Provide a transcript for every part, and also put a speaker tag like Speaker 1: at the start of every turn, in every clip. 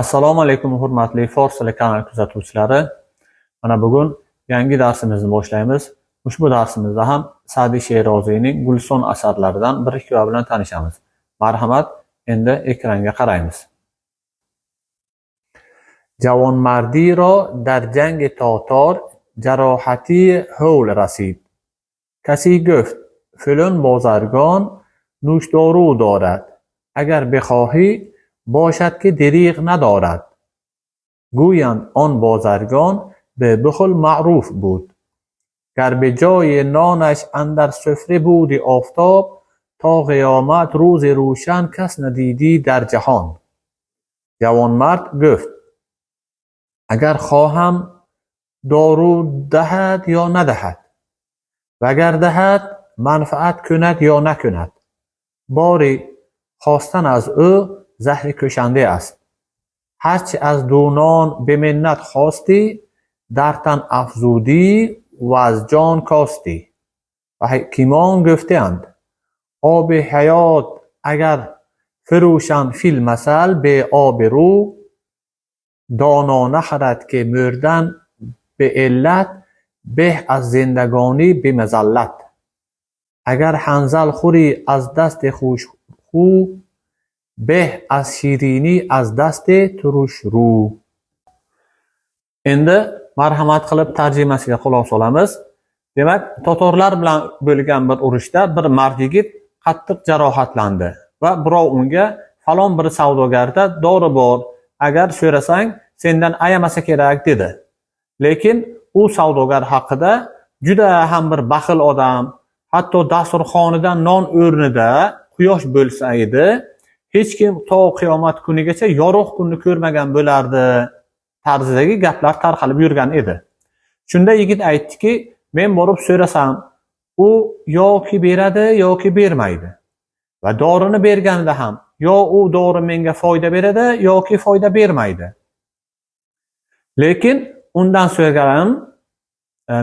Speaker 1: Assalomu alaykum hurmatli Fors tili kanali kuzatuvchilari. Mana bugun yangi darsimizni boshlaymiz. Ushbu darsimizda ham Sa'diy She'roziyning Gulson asarlaridan bir hikoya bilan tanishamiz. Marhamat, endi ekranga qaraymiz. Javonmardی را در جنگ تاتار جراحتی هول رسید. کسی گفت فلان بازرگان نوشدارو دارد. اگر بخواهی باشد که دریغ ندارد. گویند آن بازرگان به بخل معروف بود. گر به جای نانش اندر سفره بودی آفتاب، تا قیامت روز روشن کس ندیدی در جهان. جوانمرد گفت اگر خواهم دارو دهد یا ندهد، وگر دهد منفعت کند یا نکند. باری خواستن از او زهر کشنده است. هرچی از دونان به منت خواستی، در تن افزودی و از جان کاستی. و حکیمان گفتند آب حیات اگر فروشند فی المثل به آب رو، دانا نخرد که مردن به علت، به از زندگانی به مذلت. اگر حنظل خوری از دست خوش خو، به از şirini az dasti turush ru. Endi marhamat qilib tarjimasiga quloq solamiz. Demak, tatorlar bilan bo'lgan bir urushda bir mard yigit qattiq jarohatlandi va birov unga falon bir savdogarda dori bor, agar so'rasang sendan ayamasa kerak dedi. Lekin u savdogar haqida juda ham bir baxil odam, hatto dasturxonidan non o'rnida quyosh bo'lsa edi, hech kim to qiyomat kunigacha yorug' kunni ko'rmagan bo'lardi tarzidagi gaplar tarqalib yurgan edi. Shunda yigit aytdiki, men borib so'rasam, u yoki beradi yoki bermaydi. Va dorini berganida ham yo u dori menga foyda beradi yoki foyda bermaydi. Lekin undan so'raganim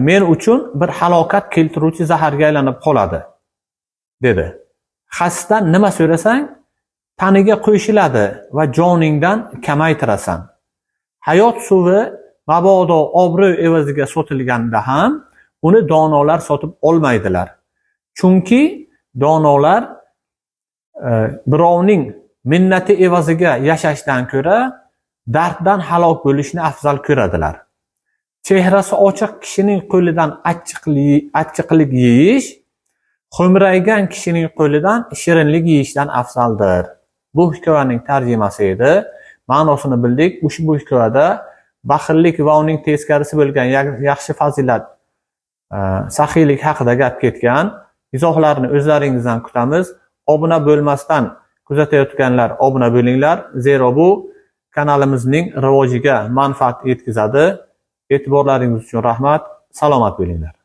Speaker 1: men uchun bir halokat keltiruvchi zaharga aylanib qoladi, dedi. Xasdan nima so'rasang taniga qo'shiladi va joningdan kamaytirasan. Hayot suvi mabodo obro' evaziga sotilganda ham uni donolar sotib olmaydilar. Chunki donolar birovning minnati evaziga yashashdan ko'ra darddan halok bo'lishni afzal ko'radilar. Chehrasi ochiq kishining qo'lidan achchiqlik yeyish, xo'mraygan kishining qo'lidan shirinlik yeyishdan afzaldir. Bu hikoyaning tarjimasi edi. Ma'nosini bildik. Ushbu hikoyada baxillik va uning teskarisi bo'lgan yaxshi fazilat, saxiylik haqida gap ketgan. Izohlarni o'zlaringizdan kutamiz. Obuna bo'lmasdan kuzatayotganlar obuna bo'linglar, zero bu kanalimizning rivojiga manfaat yetkazadi. E'tiborlaringiz uchun rahmat. Salomat bo'linglar.